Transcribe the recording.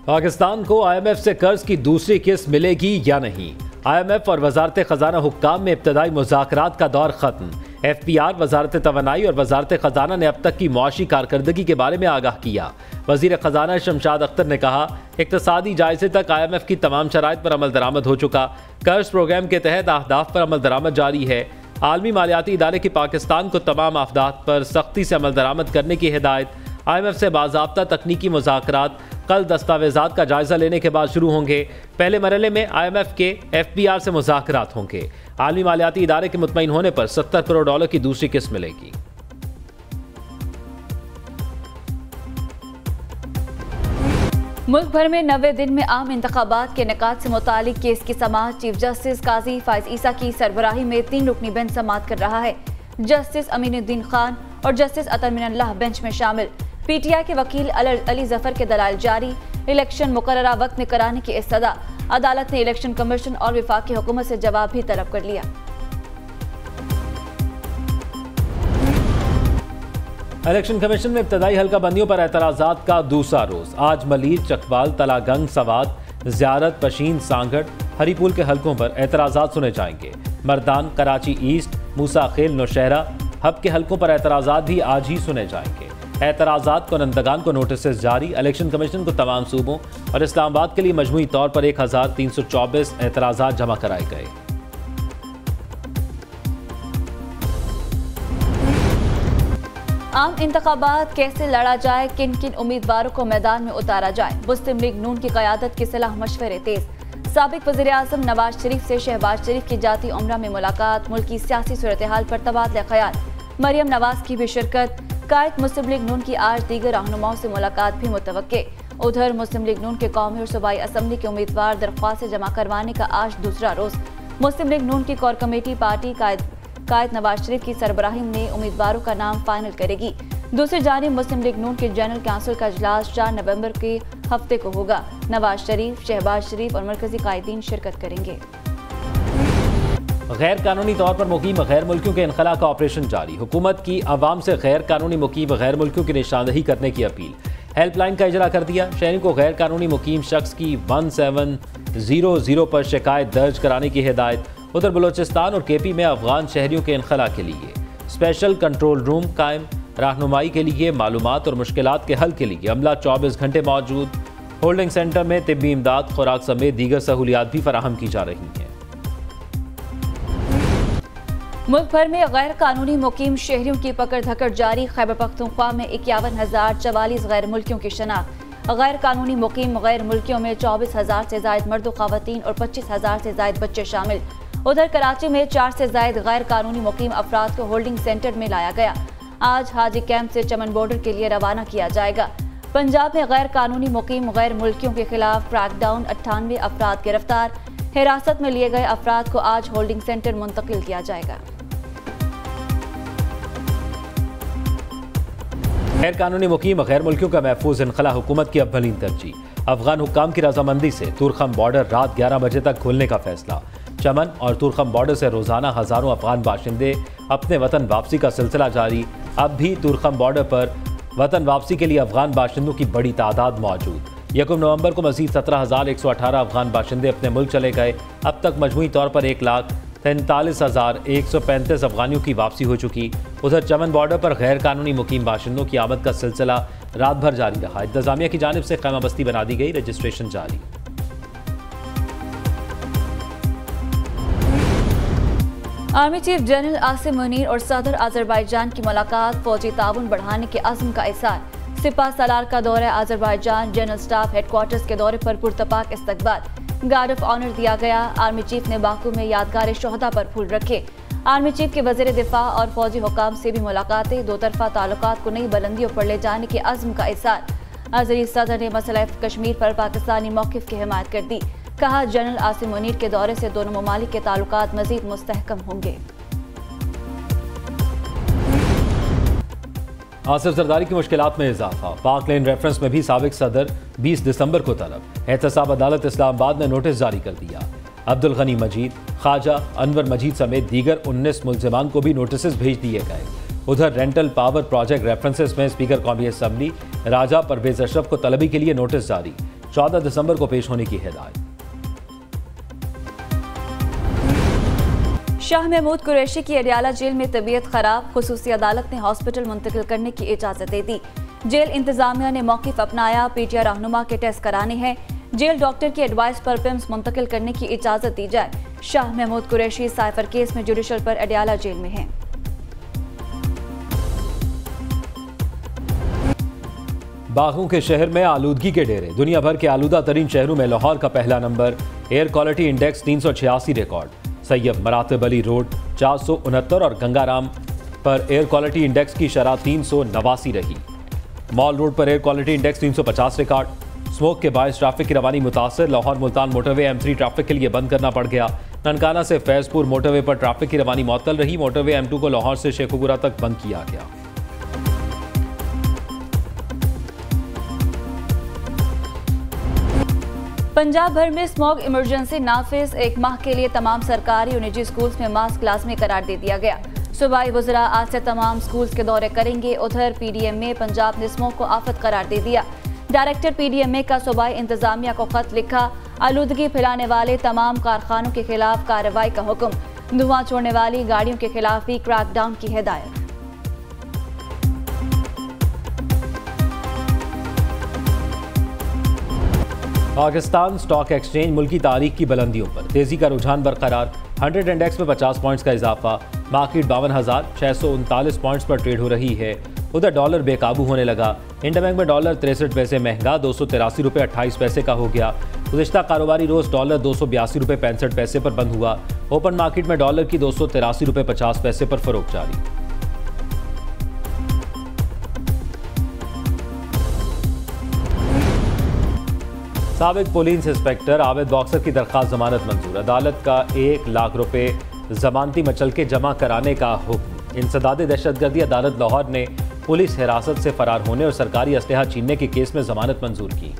पाकिस्तान को IMF से कर्ज की दूसरी किस्त मिलेगी या नहीं? IMF और वजारत खजाना हुक्काम में इब्तदाई मुज़ाकरात का दौर खत्म। FPR, वजारत तवानाई और वजारत खजाना ने अब तक की मुआशी कारकर्दगी के बारे में आगाह किया। वजीर खजाना शमशाद अख्तर ने कहा, इक्तसादी जायजे तक IMF की तमाम शराइत पर अमल दरामद हो चुका। कर्ज प्रोग्राम के तहत अहदाफ पर अमल दरामद जारी है। आलमी मालियाती इदारे की पाकिस्तान को तमाम अहदाफ पर सख्ती से अमल दरामद करने की हिदायत। IMF से बाज़ाब्ता तकनीकी मुज़ाकरात कल दस्तावेज़ात का जायज़ा लेने के बाद शुरू होंगे। पहले मरहले में IMF के FPR से मुज़ाकरात होंगे। आलमी मालियाती इदारे के मुतमईन होने पर $70 करोड़ की दूसरी किस्त मिलेगी। मुल्क भर में 90 दिन में आम इंतखाबात के इनेकाद से मुतालिक केस की समाअत चीफ जस्टिस काजी फाइज ईसा की सरबराही में 3 रुकनी बेंच समाअत कर रहा है। जस्टिस अमीनुद्दीन खान और जस्टिस अतर मिनल्लाह बेंच में शामिल। PTI के वकील अली जफर के दलाइल जारी। इलेक्शन मुकर्ररा वक्त में कराने की इस्तदा। अदालत ने इलेक्शन कमीशन और वफाकी हुकूमत से जवाब भी तलब कर लिया। इलेक्शन कमीशन में इब्तदाई हल्का बंदियों पर एतराज़ात का दूसरा रोज। आज मलीर, चकवाल, तलागंग, सवात, ज़ियारत, पशीन, सांगड़, हरीपुल के हल्कों पर एतराज़ात सुने जाएंगे। मर्दान, कराची ईस्ट, मूसा खेल, नौशहरा, हब के हल्कों पर एतराज़ात भी आज ही सुने जाएंगे। एतराज़ात कुनंदगान को नोटिस जारी। इलेक्शन कमीशन को तमाम सूबों और इस्लामाबाद के लिए मजमूई तौर पर 1324 एतराज़ात जमा कराए गए। आम इंतखाबात कैसे लड़ा जाए, किन किन उम्मीदवारों को मैदान में उतारा जाए, मुस्लिम लीग नून की क़यादत की सलाह मशवरे तेज। साबिक वज़ीर आज़म नवाज शरीफ से शहबाज शरीफ की जाती उम्रा में मुलाकात। मुल्की सियासी सूरत हाल पर तबादला ख्याल। मरियम नवाज की भी शिरकत। कायद मुस्लिम लीग नून की आज दीगर रहनुमाओं से मुलाकात भी मुतवक्के। उधर मुस्लिम लीग नून के कौमी और सूबाई असम्बली के उम्मीदवार दरख्वास्त जमा करवाने का आज दूसरा रोज। मुस्लिम लीग नून की कोर कमेटी पार्टी कायद नवाज शरीफ की सरबराही में उम्मीदवारों का नाम फाइनल करेगी। दूसरी जानिब मुस्लिम लीग नून के जनरल काउंसिल का इजलास 4 नवंबर के हफ्ते को होगा। नवाज शरीफ, शहबाज शरीफ और मरकजी कायदीन शिरकत करेंगे। गैर कानूनी तौर पर मुकीम गैर मुल्कियों के इनखला का ऑपरेशन जारी। हुकूमत की आवाम से गैर कानूनी मुकीम गैर मुल्कियों की निशानदही करने की अपील। हेल्पलाइन का इजरा कर दिया। शहरी को गैर कानूनी मुकीम शख्स की 1700 पर शिकायत दर्ज कराने की हिदायत। उधर बलोचिस्तान और KP में अफगान शहरियों के इनखला के लिए स्पेशल कंट्रोल रूम कायम। रहनुमाई के लिए, मालूमात और मुश्किलात के हल के लिए अमला 24 घंटे मौजूद। होल्डिंग सेंटर में तिब्बी इमदाद, खुराक समेत दीगर सहूलियात भी फराहम की जा रही हैं। मुल्क भर में गैर कानूनी मुकीम शहरियों की पकड़ धकड़ जारी। खैबर पख्तूनख्वा में 51,044 गैर मुल्कियों की शनाख्त। गैर कानूनी मुकीम गैर मुल्कियों में 24,000 से जायद मर्द ख़वातीन और 25,000 से जायद बच्चे शामिल। उधर कराची में 4 से जायद गैर कानूनी मुकीम अफराद को होल्डिंग सेंटर में लाया गया। आज हाजी कैंप से चमन बॉर्डर के लिए रवाना किया जाएगा। पंजाब में गैर कानूनी मुकीम गैर मुल्कियों के खिलाफ क्रैकडाउन। 98 अफराद गिरफ्तार। हिरासत में लिए गए अफराद को आज होल्डिंग सेंटर मुंतकिल किया जाएगा। गैर कानूनी मुकीम गैर मुल्कियों का महफूज इनखला हुकूमत की अव्वलीन तरजीह। अफगान हुक्काम की रजामंदी से तुरखम बॉर्डर रात 11 बजे तक खोलने का फैसला। चमन और तुरखम बॉर्डर से रोजाना हजारों अफगान बाशिंदे अपने वतन वापसी का सिलसिला जारी। अब भी तुरखम बॉर्डर पर वतन वापसी के लिए अफगान बाशिंदों की बड़ी तादाद मौजूद। 1 नवंबर को मजीद 17,118 अफगान बाशिंदे अपने मुल्क चले गए। अब तक मजमूई तौर पर 1,43,135 अफगानियों की वापसी हो चुकी। उधर चमन बॉर्डर पर गैर कानूनी मुकीम बाशिंदों की आमद का सिलसिला रात भर जारी रहा। इंतजामिया की जानिब से खैमा बस्ती बना दी गई। रजिस्ट्रेशन जारी। Army chief general Asim Munir और सदर अजरबैजान की मुलाकात। फौजी ताउन बढ़ाने के अज़्म का इज़हार। सिपा सलार का दौरा अजरबैजान। जनरल स्टाफ हेडक्वार्टर्स के दौरे पर पुरतपाक इस्तकबाल। गार्ड ऑफ ऑनर दिया गया। आर्मी चीफ ने बाकू में यादगार शोहदा पर फूल रखे। आर्मी चीफ के वज़ीर दिफा और फौजी हुकाम से भी मुलाकातें। दो तरफा ताल्लुकात को नई बुलंदियों पर ले जाने के अज़्म का इज़हार। अज़री सदर ने मसला कश्मीर पर पाकिस्तानी मौक़िफ़ की हिमायत कर दी। कहा, जनरल आसिम मुनीर के दौरे से दोनों ममालिक के ताल्लुकात मज़ीद मुस्तहकम होंगे। आसिफ जरदारी की मुश्किलात में इजाफा। पाक लेन रेफरेंस में भी साबिक सदर 20 दिसंबर को तलब। एहतसाब अदालत इस्लामाबाद ने नोटिस जारी कर दिया। अब्दुल गनी मजीद, ख्वाजा अनवर मजीद समेत दीगर 19 मुल्ज़िमान को भी नोटिस भेज दिए गए। उधर रेंटल पावर प्रोजेक्ट रेफरेंसेस में स्पीकर कौमी असेंबली राजा परवेज अशरफ को तलबी के लिए नोटिस जारी, 14 दिसंबर को पेश होने की हिदायत। शाह महमूद कुरैशी की अडियाला जेल में तबीयत खराब, खुसूसी अदालत ने हॉस्पिटल मुंतकिल करने की इजाजत दे दी। जेल इंतजामिया ने मौक़िफ़ अपनाया, पीटीआई रहनुमा के टेस्ट कराने हैं। जेल डॉक्टर की एडवाइस पर पिम्स मुंतकिल करने की इजाजत दी जाए। शाह महमूद कुरैशी साइफर केस में जुडिशल पर अडियाला जेल में हैं। बागों के शहर में आलूदगी के डेरे, दुनिया भर के आलूदा तरीन शहरों में लाहौर का पहला number, air quality index 386 record. Syed Maratib Ali road 469 और गंगाराम पर एयर क्वालिटी इंडेक्स की शरह 389 रही। मॉल रोड पर air quality index 350 record. Smoke के बायस ट्रैफिक की रवानी मुतासर, Lahore Multan motorway M3 traffic के लिए बंद करना पड़ गया। ननकाना से फैजपुर मोटरवे पर ट्रैफिक की रवानी मुअत्तल रही। मोटरवे M2 को लाहौर से शेखुपुरा तक बंद किया गया। पंजाब भर में स्मॉग इमरजेंसी नाफिज, 1 माह के लिए तमाम सरकारी और निजी स्कूल्स में मास्क लाजमी करार दे दिया गया। सूबाई वज़रा आज से तमाम स्कूल्स के दौरे करेंगे। उधर PDMA पंजाब ने स्मॉग को आफत करार दे दिया। डायरेक्टर PDMA का सूबाई इंतजामिया को खत लिखा, आलूदगी फैलाने वाले तमाम कारखानों के खिलाफ कार्रवाई का हुक्म, धुआं छोड़ने वाली गाड़ियों के खिलाफ भी क्रैकडाउन की हिदायत। पाकिस्तान स्टॉक एक्सचेंज मुल्की तारीख की बुलंदियों पर, तेजी का रुझान बरकरार। 100 इंडेक्स में 50 पॉइंट्स का इजाफा, मार्केट 52,639 पॉइंट्स पर ट्रेड हो रही है। उधर डॉलर बेकाबू होने लगा। इंटरबैंक में डॉलर 63 पैसे महंगा 283 रुपये 28 पैसे का हो गया। गुज़िश्ता कारोबारी रोज डॉलर 282 रुपये 65 पैसे पर बंद हुआ। ओपन मार्केट में डॉलर की 283 रुपये 50 पैसे पर फरोख्त जारी। साबिक पुलिस इंस्पेक्टर आबिद बॉक्सर की दरख्वास्त जमानत मंजूर, अदालत का 1 लाख रुपए जमानती मचलके जमा कराने का हुक्म। इंसदाद दहशतगर्दी अदालत लाहौर ने पुलिस हिरासत से फरार होने और सरकारी असलहा छीनने के केस में जमानत मंजूर की।